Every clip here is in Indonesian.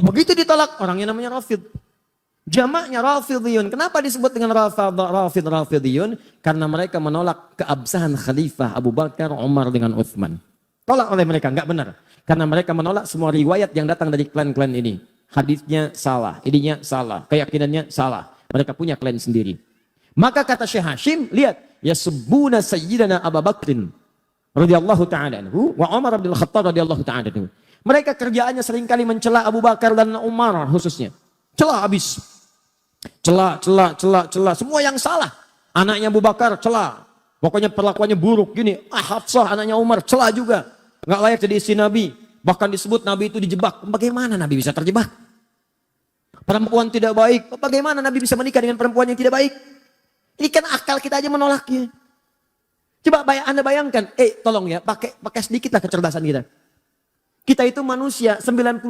Begitu ditolak, orangnya namanya Rafid. Jamaknya Rafidiyun. Kenapa disebut dengan Rafidiyun? Karena mereka menolak keabsahan Khalifah Abu Bakar, Umar dengan Uthman. Tolak oleh mereka, enggak benar. Karena mereka menolak semua riwayat yang datang dari klan-klan ini. Hadisnya salah, ininya salah, keyakinannya salah. Mereka punya klan sendiri. Maka kata Syekh Hashim, lihat, yasubbuna sayyidana Abu Bakrin radhiyallahu ta'ala anhu wa Umar bin Khattab radhiyallahu ta'ala anhu. Mereka kerjaannya seringkali mencela Abu Bakar dan Umar khususnya. Cela habis. Cela. Semua yang salah. Anaknya Abu Bakar cela. Pokoknya perlakuannya buruk gini. Hafsah anaknya Umar cela juga. Nggak layak jadi istri Nabi. Bahkan disebut Nabi itu dijebak. Bagaimana Nabi bisa terjebak? Perempuan tidak baik. Bagaimana Nabi bisa menikah dengan perempuan yang tidak baik? Ini kan akal kita aja menolaknya. Coba Anda bayangkan. Tolong ya. Pakai sedikitlah kecerdasan kita. Kita itu manusia, 90%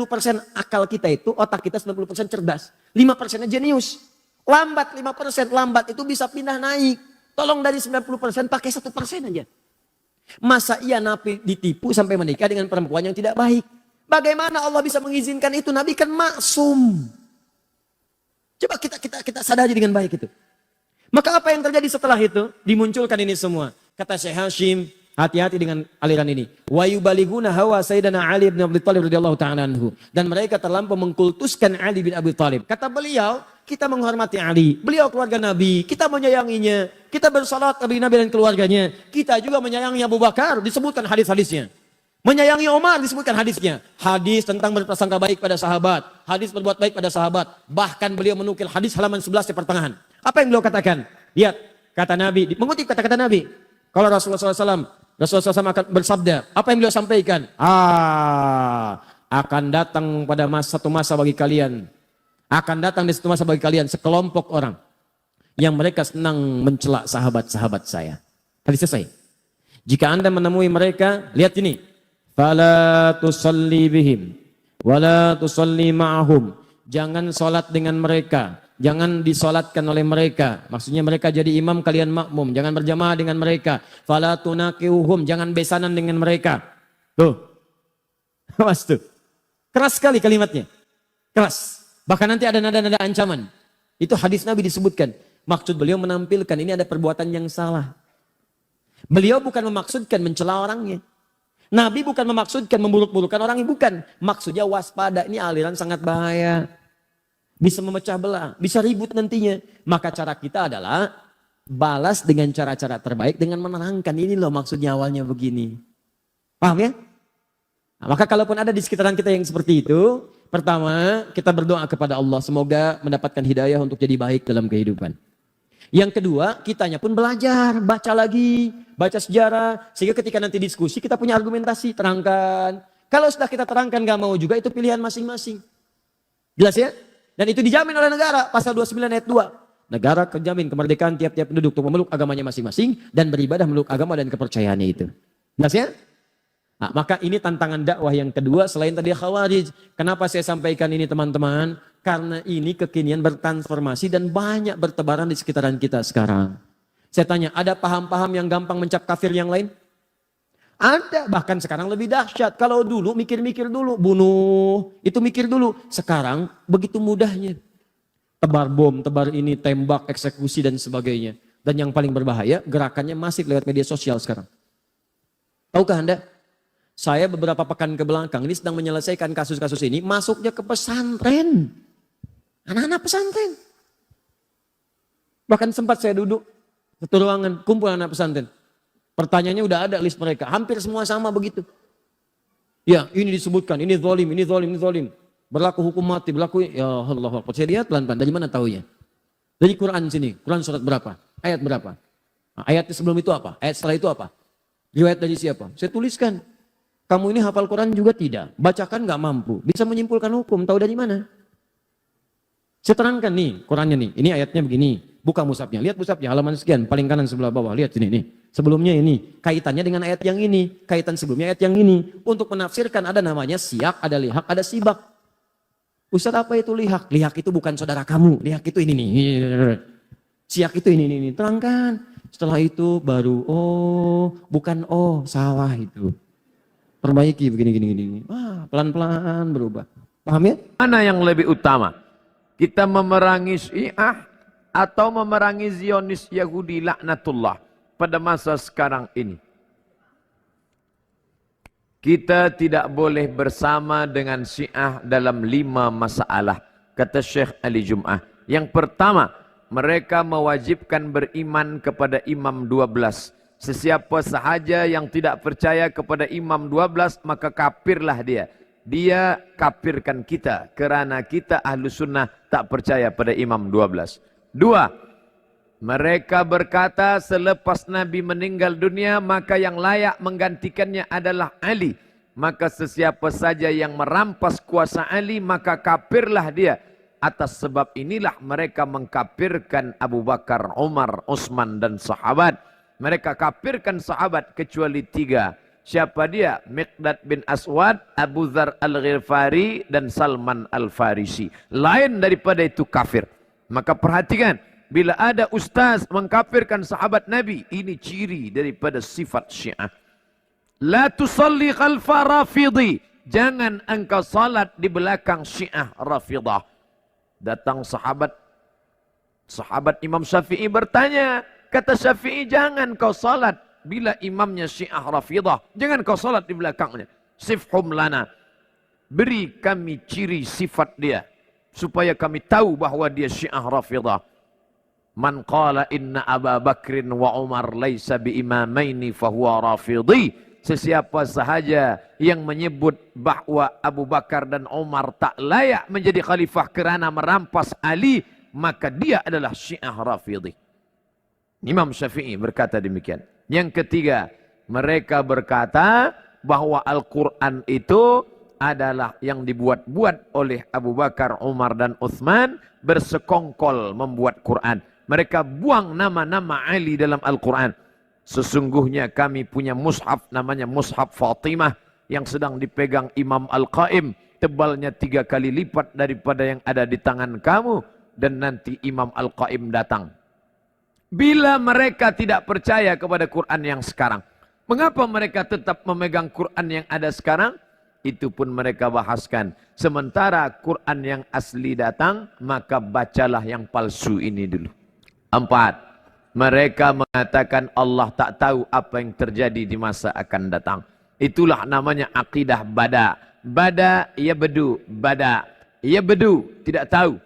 akal kita itu, otak kita 90% cerdas. 5%-nya jenius. Lambat 5%, lambat itu bisa pindah naik. Tolong dari 90% pakai 1% aja. Masa iya Nabi ditipu sampai menikah dengan perempuan yang tidak baik? Bagaimana Allah bisa mengizinkan itu? Nabi kan maksum. Coba kita sadari dengan baik itu. Maka apa yang terjadi setelah itu? Dimunculkan ini semua. Kata Syekh Hashim, hati-hati dengan aliran ini. Wa yubaliguna hawa Sayyidina Ali bin Abi Thalib radhiyallahu ta'ala anhu. Dan mereka terlampau mengkultuskan Ali bin Abi Thalib. Kata beliau, kita menghormati Ali. Beliau keluarga Nabi, kita menyayanginya. Kita bersalat kepada Nabi dan keluarganya. Kita juga menyayangi Abu Bakar, disebutkan hadis-hadisnya. Menyayangi Umar, disebutkan hadisnya. Hadis tentang berprasangka baik pada sahabat. Hadis berbuat baik pada sahabat. Bahkan beliau menukil hadis halaman 11 di pertengahan. Apa yang beliau katakan? Lihat, kata Nabi, mengutip kata-kata Nabi. Kalau Rasulullah SAW akan bersabda, apa yang beliau sampaikan? Akan datang pada satu masa bagi kalian. Akan datang di satu masa bagi kalian sekelompok orang yang mereka senang mencela sahabat-sahabat saya. Tadi selesai. Jika Anda menemui mereka, lihat ini. Fala tusalli bihim wala tusalli ma'ahum. Jangan salat dengan mereka. Jangan disolatkan oleh mereka. Maksudnya mereka jadi imam, kalian makmum. Jangan berjamaah dengan mereka. Fala tunaqiuhum. Jangan besanan dengan mereka. Tuh. Awas tuh. Keras sekali kalimatnya. Keras. Bahkan nanti ada nada-nada ancaman. Itu hadis Nabi disebutkan. Maksud beliau menampilkan ini ada perbuatan yang salah. Beliau bukan memaksudkan mencela orangnya. Nabi bukan memaksudkan memburuk-burukan orangnya. Bukan. Maksudnya waspada. Ini aliran sangat bahaya. Bisa memecah belah, bisa ribut nantinya. Maka cara kita adalah balas dengan cara-cara terbaik dengan menerangkan. Ini loh maksudnya awalnya begini. Paham ya? Nah, maka kalaupun ada di sekitaran kita yang seperti itu, pertama kita berdoa kepada Allah. Semoga mendapatkan hidayah untuk jadi baik dalam kehidupan. Yang kedua, kitanya pun belajar, baca lagi, baca sejarah. Sehingga ketika nanti diskusi kita punya argumentasi, terangkan. Kalau sudah kita terangkan gak mau juga, itu pilihan masing-masing. Jelas ya? Dan itu dijamin oleh negara, pasal 29 ayat 2. Negara terjamin kemerdekaan tiap-tiap penduduk untuk memeluk agamanya masing-masing dan beribadah memeluk agama dan kepercayaannya itu. Jelas ya? Nah, maka ini tantangan dakwah yang kedua selain tadi Khawarij. Kenapa saya sampaikan ini teman-teman? Karena ini kekinian bertransformasi dan banyak bertebaran di sekitaran kita sekarang. Saya tanya, ada paham-paham yang gampang mencap kafir yang lain? Ada, bahkan sekarang lebih dahsyat. Kalau dulu mikir-mikir dulu, bunuh, itu mikir dulu. Sekarang begitu mudahnya. Tebar bom, tebar ini, tembak, eksekusi dan sebagainya. Dan yang paling berbahaya, gerakannya masif lewat media sosial sekarang. Tahukah Anda? Saya beberapa pekan ke belakang ini sedang menyelesaikan kasus-kasus ini, masuknya ke pesantren. Anak-anak pesantren. Bahkan sempat saya duduk satu ruangan, kumpul anak pesantren. Pertanyaannya udah ada list mereka. Hampir semua sama begitu. Ya ini disebutkan. Ini zalim, ini zalim, ini zalim. Berlaku hukum mati. Berlaku. Ya Allah. Saya lihat pelan-pelan. Dari mana taunya? Dari Quran sini. Quran surat berapa? Ayat berapa? Nah, ayat sebelum itu apa? Ayat setelah itu apa? Riwayat dari siapa? Saya tuliskan. Kamu ini hafal Quran juga tidak. Bacakan gak mampu. Bisa menyimpulkan hukum. Tahu dari mana? Saya terangkan nih Qurannya nih. Ini ayatnya begini. Buka mushafnya. Lihat mushafnya. Halaman sekian. Paling kanan sebelah bawah. Lihat sini nih. Sebelumnya ini, kaitannya dengan ayat yang ini, kaitan sebelumnya ayat yang ini. Untuk menafsirkan ada namanya siyak, ada lihak, ada sibak. Ustaz apa itu lihak? Lihak itu bukan saudara kamu, lihak itu ini nih. Siyak itu ini. Terangkan. Setelah itu baru, bukan salah itu. Perbaiki begini. Pelan-pelan berubah. Paham ya? Mana yang lebih utama? Kita memerangi Syiah atau memerangi Zionis Yahudi laknatullah pada masa sekarang ini? Kita tidak boleh bersama dengan Syiah dalam 5 masalah, kata Syekh Ali Jum'ah. Yang pertama, mereka mewajibkan beriman kepada Imam 12. Sesiapa sahaja yang tidak percaya kepada Imam 12, maka kafirlah dia. Dia kafirkan kita kerana kita ahlu sunnah tak percaya pada Imam 12. 2. Mereka berkata selepas Nabi meninggal dunia maka yang layak menggantikannya adalah Ali. Maka sesiapa saja yang merampas kuasa Ali maka kafirlah dia. Atas sebab inilah mereka mengkafirkan Abu Bakar, Umar, Utsman dan sahabat. Mereka kafirkan sahabat kecuali 3. Siapa dia? Miqdad bin Aswad, Abu Dzar Al-Ghifari dan Salman Al-Farisi. Lain daripada itu kafir. Maka perhatikan, bila ada ustaz mengkafirkan sahabat Nabi, ini ciri daripada sifat Syiah. La tusalli khalfa rafidhi. Jangan engkau salat di belakang Syiah Rafidah. Datang sahabat Imam Syafi'i bertanya, kata Syafi'i, jangan kau salat bila imamnya Syiah Rafidah, jangan kau salat di belakangnya. Sifhum lana, beri kami ciri sifat dia supaya kami tahu bahwa dia Syiah Rafidah. Man qala inna Aba Bakrin wa Umar laisa bi imamaini fahuwa rafidhi. Sesiapa sahaja yang menyebut bahwa Abu Bakar dan Umar tak layak menjadi khalifah kerana merampas Ali, maka dia adalah Syiah Rafidhi. Imam Syafi'i berkata demikian. Yang ketiga, mereka berkata bahwa Al-Quran itu adalah yang dibuat-buat oleh Abu Bakar, Umar dan Utsman, bersekongkol membuat Quran. Mereka buang nama-nama Ali dalam Al-Quran. Sesungguhnya kami punya mushaf namanya Mushaf Fatimah yang sedang dipegang Imam Al-Qaim. Tebalnya 3 kali lipat daripada yang ada di tangan kamu. Dan nanti Imam Al-Qaim datang. Bila mereka tidak percaya kepada Quran yang sekarang, mengapa mereka tetap memegang Quran yang ada sekarang? Itu pun mereka bahaskan. Sementara Quran yang asli datang, maka bacalah yang palsu ini dulu. 4. Mereka mengatakan Allah tak tahu apa yang terjadi di masa akan datang. Itulah namanya akidah bada. Bada, ya bedu. Bada, ya bedu. Tidak tahu.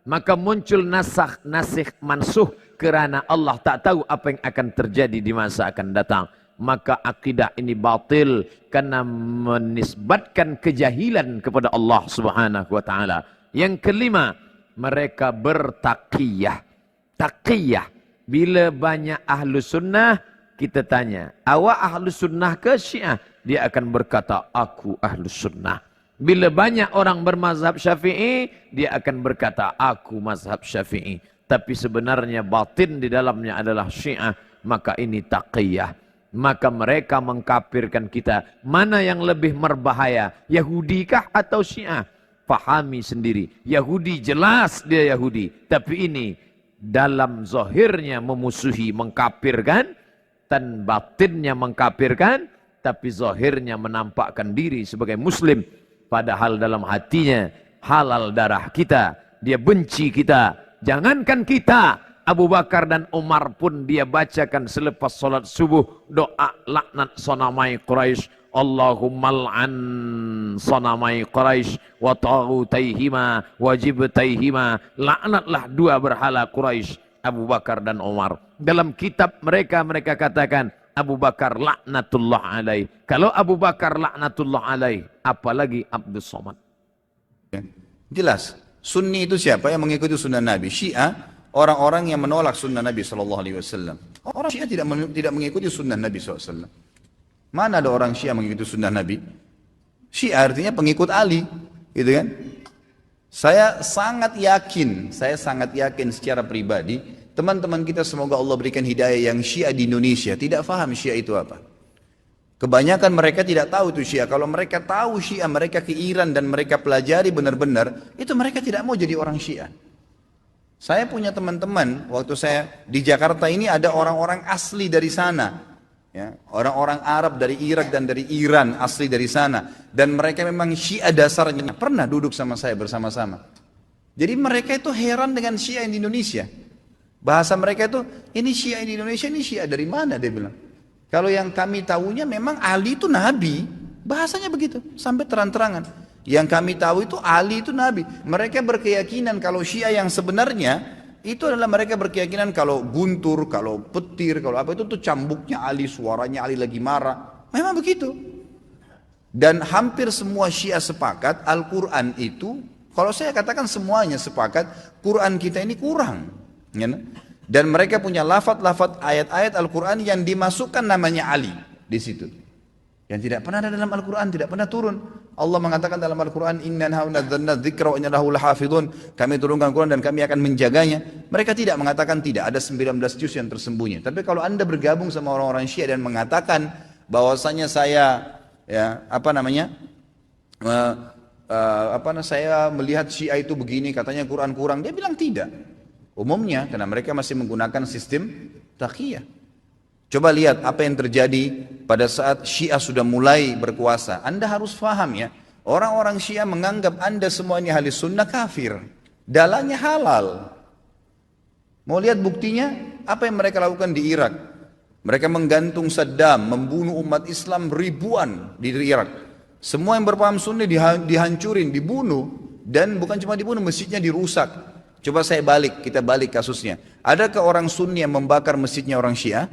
Maka muncul nasakh, nasikh, mansuh. Kerana Allah tak tahu apa yang akan terjadi di masa akan datang. Maka akidah ini batil. Karena menisbatkan kejahilan kepada Allah subhanahu wa ta'ala. Yang kelima, mereka bertaqiyah. Taqiyah. Bila banyak ahlu sunnah, kita tanya, awak ahlu sunnah ke Syiah? Dia akan berkata, aku ahlu sunnah. Bila banyak orang bermazhab Syafi'i, dia akan berkata, aku mazhab Syafi'i. Tapi sebenarnya batin di dalamnya adalah Syiah. Maka ini taqiyah. Maka mereka mengkafirkan kita. Mana yang lebih berbahaya? Yahudi kah atau Syiah? Fahami sendiri. Yahudi jelas dia Yahudi. Tapi ini dalam zahirnya memusuhi, mengkafirkan. Dan batinnya mengkafirkan. Tapi zahirnya menampakkan diri sebagai Muslim. Padahal dalam hatinya halal darah kita. Dia benci kita. Jangankan kita, Abu Bakar dan Umar pun dia bacakan selepas solat subuh doa laknat sonamai Quraisy. Allahumma al'an sonamai Quraisy wa taghutaihima wa jibtaihima. Laknatlah 2 berhala Quraisy, Abu Bakar dan Umar. Dalam kitab mereka katakan Abu Bakar laknatullah alaih. Kalau Abu Bakar laknatullah alaih, apalagi Abdus Somad. Jelas. Sunni itu siapa yang mengikuti sunnah Nabi? Syiah, orang-orang yang menolak sunnah Nabi SAW. Orang Syiah tidak mengikuti sunnah Nabi SAW. Mana ada orang Syiah mengikuti sunnah Nabi? Syiah artinya pengikut Ali, gitu kan? Saya sangat yakin secara pribadi, teman-teman kita semoga Allah berikan hidayah yang Syiah di Indonesia tidak faham Syiah itu apa. Kebanyakan mereka tidak tahu itu Syiah. Kalau mereka tahu Syiah, mereka ke Iran dan mereka pelajari benar-benar, itu mereka tidak mau jadi orang Syiah. Saya punya teman-teman, waktu saya di Jakarta ini ada orang-orang asli dari sana. Ya, orang-orang Arab dari Irak dan dari Iran asli dari sana, dan mereka memang Syiah dasarnya, pernah duduk sama saya bersama-sama. Jadi mereka itu heran dengan Syiah di Indonesia. Bahasa mereka itu, ini Syiah di Indonesia, ini Syiah dari mana, dia bilang. Kalau yang kami tahunya memang Ali itu Nabi, bahasanya begitu sampai terang-terangan. Yang kami tahu itu Ali itu Nabi. Mereka berkeyakinan kalau Syiah yang sebenarnya itu adalah mereka berkeyakinan kalau guntur, kalau petir, kalau apa itu tuh cambuknya Ali, suaranya Ali lagi marah. Memang begitu. Dan hampir semua Syiah sepakat Al-Quran itu, kalau saya katakan semuanya sepakat, Quran kita ini kurang. Ya, dan mereka punya lafaz-lafaz ayat-ayat Al-Quran yang dimasukkan namanya Ali di situ. Yang tidak pernah ada dalam Al-Quran, tidak pernah turun. Allah mengatakan dalam Al-Quran, Inna nazzalna dzikra wa inna lahu lahafidhun. Kami turunkan Quran dan kami akan menjaganya. Mereka tidak mengatakan tidak, ada 19 juz yang tersembunyi. Tapi kalau Anda bergabung sama orang-orang Syiah dan mengatakan bahwasanya saya saya melihat Syiah itu begini, katanya Quran kurang, dia bilang tidak. Umumnya karena mereka masih menggunakan sistem taqiyah. Coba lihat apa yang terjadi pada saat Syiah sudah mulai berkuasa. Anda harus paham ya, orang-orang Syiah menganggap Anda semua ini ahli sunnah kafir. Dalahnya halal. Mau lihat buktinya? Apa yang mereka lakukan di Irak? Mereka menggantung Saddam, membunuh umat Islam ribuan di Irak. Semua yang berpaham Sunni dihancurin, dibunuh. Dan bukan cuma dibunuh, masjidnya dirusak. Coba kita balik kasusnya. Adakah orang Sunni yang membakar masjidnya orang Syiah?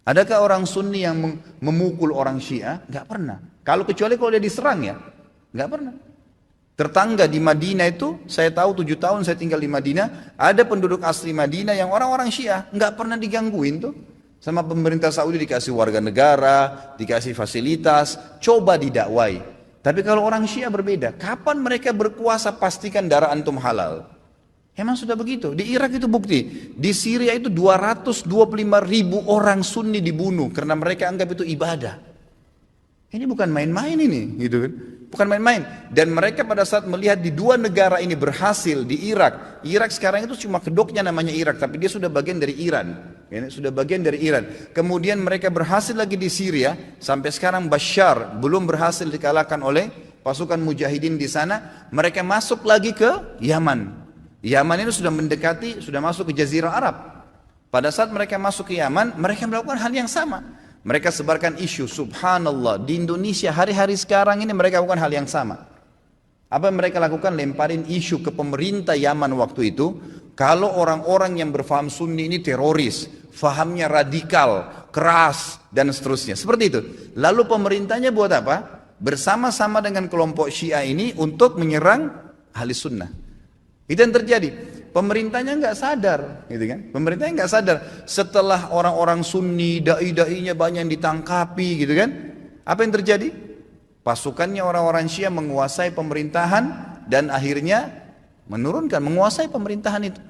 Adakah orang Sunni yang memukul orang Syiah? Enggak pernah. Kecuali kalau dia diserang ya. Enggak pernah. Tetangga di Madinah itu, saya tahu 7 tahun saya tinggal di Madinah, ada penduduk asli Madinah yang orang-orang Syiah, enggak pernah digangguin tuh. Sama pemerintah Saudi dikasih warga negara, dikasih fasilitas, coba didakwai. Tapi kalau orang Syiah berbeda, kapan mereka berkuasa pastikan darah antum halal. Emang sudah begitu. Di Irak itu bukti. Di Syria itu 225 ribu orang Sunni dibunuh karena mereka anggap itu ibadah. Ini bukan main-main ini, gitu kan? Bukan main-main. Dan mereka pada saat melihat di dua negara ini berhasil di Irak. Irak sekarang itu cuma kedoknya namanya Irak, tapi dia sudah bagian dari Iran. Ya, sudah bagian dari Iran. Kemudian mereka berhasil lagi di Syria. Sampai sekarang Bashar belum berhasil dikalahkan oleh pasukan mujahidin di sana. Mereka masuk lagi ke Yaman. Yaman itu sudah mendekati, sudah masuk ke Jazirah Arab. Pada saat mereka masuk ke Yaman, mereka melakukan hal yang sama. Mereka sebarkan isu, subhanallah, di Indonesia hari-hari sekarang ini mereka lakukan hal yang sama. Apa yang mereka lakukan? Lemparin isu ke pemerintah Yaman waktu itu, kalau orang-orang yang berfaham Sunni ini teroris, fahamnya radikal, keras, dan seterusnya. Seperti itu. Lalu pemerintahnya buat apa? Bersama-sama dengan kelompok Syiah ini untuk menyerang ahli sunnah. Itu yang terjadi. Pemerintahnya nggak sadar, gitu kan? Pemerintahnya nggak sadar. Setelah orang-orang Sunni, dai-dainya banyak yang ditangkapi, gitu kan? Apa yang terjadi? Pasukannya orang-orang Syiah menguasai pemerintahan dan akhirnya menguasai pemerintahan itu.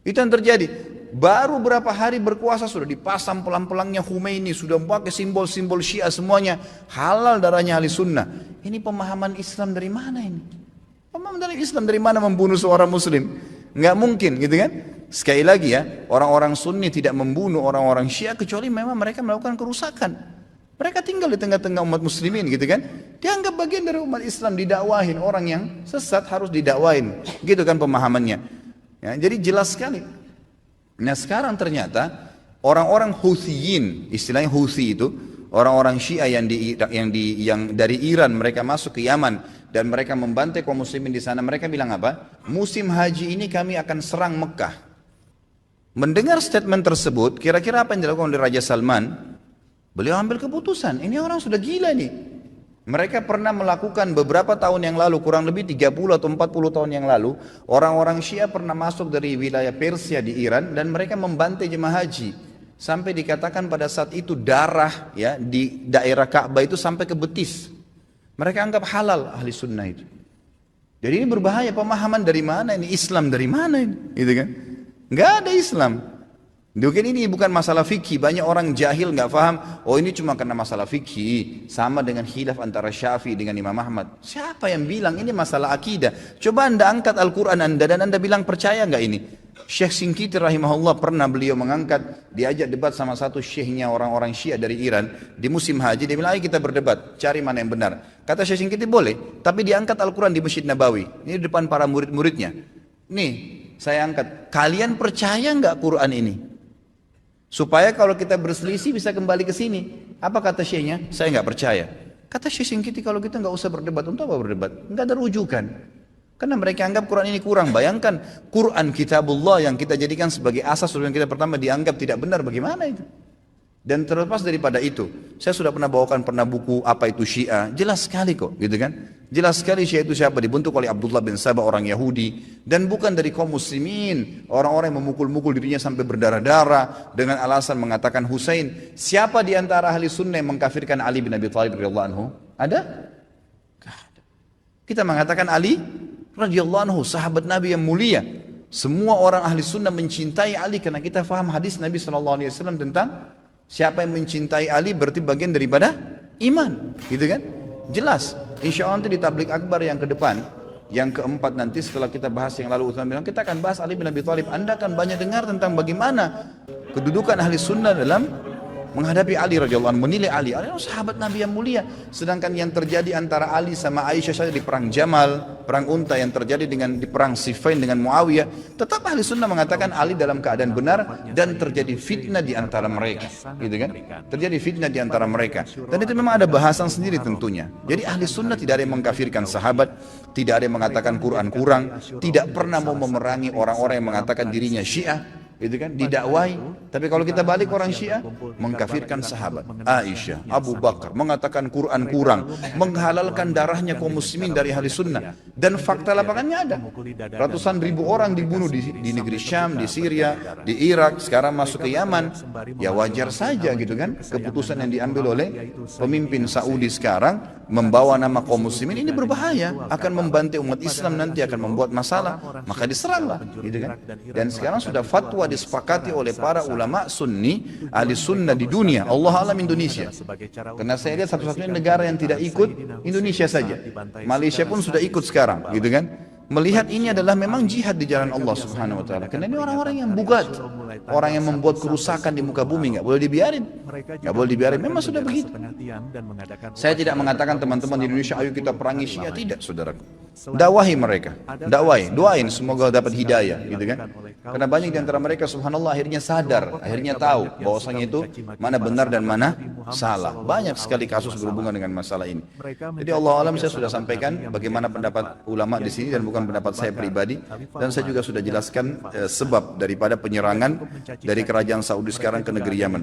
Itu yang terjadi. Baru berapa hari berkuasa sudah dipasang pelang-pelangnya Khomeini, sudah pakai simbol-simbol Syiah semuanya. Halal darahnya ahli sunnah. Ini pemahaman Islam dari mana ini? Pemahaman dari Islam dari mana membunuh seorang muslim? Nggak mungkin, gitu kan? Sekali lagi ya, orang-orang Sunni tidak membunuh orang-orang Syiah kecuali memang mereka melakukan kerusakan. Mereka tinggal di tengah-tengah umat muslimin, gitu kan? Dianggap bagian dari umat Islam, didakwahin. Orang yang sesat harus didakwahin, gitu kan pemahamannya. Ya, jadi jelas sekali. Nah sekarang ternyata orang-orang Houtsiyin, istilahnya Houtsi itu, orang-orang Syiah yang dari Iran mereka masuk ke Yaman dan mereka membantai kaum muslimin di sana. Mereka bilang apa? Musim haji ini kami akan serang Mekah. Mendengar statement tersebut, kira-kira apa yang dilakukan oleh Raja Salman? Beliau ambil keputusan, ini orang sudah gila nih. Mereka pernah melakukan beberapa tahun yang lalu, kurang lebih 30 atau 40 tahun yang lalu, orang-orang Syiah pernah masuk dari wilayah Persia di Iran dan mereka membantai jemaah haji. Sampai dikatakan pada saat itu darah ya di daerah Ka'bah itu sampai ke betis. Mereka anggap halal ahli sunnah itu. Jadi ini berbahaya, pemahaman dari mana ini? Islam dari mana ini? Gitu kan? Nggak ada Islam. Mungkin ini bukan masalah fikih. Banyak orang jahil nggak paham. Oh ini cuma karena masalah fikih. Sama dengan khilaf antara Syafi'i dengan Imam Ahmad. Siapa yang bilang ini masalah akidah? Coba anda angkat Al-Quran anda dan anda bilang percaya nggak ini? Syekh Singkiti rahimahullah pernah beliau mengangkat, diajak debat sama satu syekhnya orang-orang Syiah dari Iran di musim haji. Dia bilang, ayo kita berdebat, cari mana yang benar. Kata Syekh Singkiti, boleh, tapi diangkat Al-Quran di Masjid Nabawi. Ini di depan para murid-muridnya. Nih, saya angkat, kalian percaya nggak Quran ini? Supaya kalau kita berselisih bisa kembali ke sini. Apa kata syekhnya? Saya nggak percaya. Kata Syekh Singkiti, kalau kita nggak usah berdebat, untuk apa berdebat? Nggak ada rujukan. Karena mereka anggap Quran ini kurang. Bayangkan Quran kitabullah yang kita jadikan sebagai asas yang kita pertama dianggap tidak benar, bagaimana itu? Dan terlepas daripada itu, saya sudah pernah bawakan buku apa itu Syiah, jelas sekali kok, gitu kan? Jelas sekali Syiah itu siapa, dibentuk oleh Abdullah bin Sabah, orang Yahudi, dan bukan dari kaum muslimin, orang-orang yang memukul-mukul dirinya sampai berdarah-darah dengan alasan mengatakan Husain. Siapa di antara ahli sunnah yang mengkafirkan Ali bin Abi Thalib radhiyallahu anhu? Ada? Gak ada. Kita mengatakan Ali radhiyallahu anhu, sahabat Nabi yang mulia. Semua orang ahli sunnah mencintai Ali karena kita faham hadis Nabi SAW tentang siapa yang mencintai Ali berarti bagian daripada iman, gitu kan? Jelas. Insya Allah nanti di tablik akbar yang ke depan, yang keempat nanti setelah kita bahas yang lalu Utsman bilang, kita akan bahas Ali bin Abi Thalib. Anda akan banyak dengar tentang bagaimana kedudukan ahli sunnah dalam menghadapi Ali radhiyallahu anhu, menilai Ali adalah sahabat Nabi yang mulia. Sedangkan yang terjadi antara Ali sama Aisyah saja di perang Jamal, perang Unta yang terjadi di perang Siffin dengan Muawiyah, tetap ahli sunnah mengatakan Ali dalam keadaan benar dan terjadi fitnah di antara mereka, gitu kan? Terjadi fitnah di antara mereka. Dan itu memang ada bahasan sendiri tentunya. Jadi ahli sunnah tidak ada yang mengkafirkan sahabat, tidak ada yang mengatakan Quran kurang, tidak pernah mau memerangi orang-orang yang mengatakan dirinya Syiah, itu kan didakwai. Tapi kalau kita balik orang Syiah mengkafirkan sahabat Aisyah, Abu Bakar, mengatakan Quran kurang, menghalalkan darahnya kaum muslimin dari ahli sunnah. Dan fakta lapangannya ada, ratusan ribu orang dibunuh di negeri Syam, di Syria, di Irak, sekarang masuk ke Yaman. Ya wajar saja gitu kan, keputusan yang diambil oleh pemimpin Saudi sekarang membawa nama kaum muslimin ini berbahaya, akan membantai umat Islam, nanti akan membuat masalah, maka diseranglah, gitu kan. Dan sekarang sudah fatwa disepakati oleh para ulama sunni, ahli sunnah di dunia, Allah alam Indonesia. Karena saya lihat satu-satunya negara yang tidak ikut Indonesia saja. Malaysia pun sudah ikut sekarang, gitu kan. Melihat ini adalah memang jihad di jalan Allah Subhanahu wa taala. Karena ini orang-orang yang bugat, orang yang membuat kerusakan di muka bumi, nggak boleh dibiarin. Nggak boleh dibiarin, memang sudah begitu. Saya tidak mengatakan teman-teman di Indonesia ayo kita perangi Syiah, tidak, saudaraku. Dakwahi mereka, dakwahi, doain semoga dapat hidayah, gitu kan. Karena banyak di antara mereka subhanallah akhirnya sadar, akhirnya tahu bahwasanya itu mana benar dan mana salah. Banyak sekali kasus berhubungan dengan masalah ini. Jadi Allah alam, saya sudah sampaikan bagaimana pendapat ulama di sini dan bukan pendapat saya pribadi, dan saya juga sudah jelaskan sebab daripada penyerangan dari kerajaan Saudi sekarang ke negeri Yaman.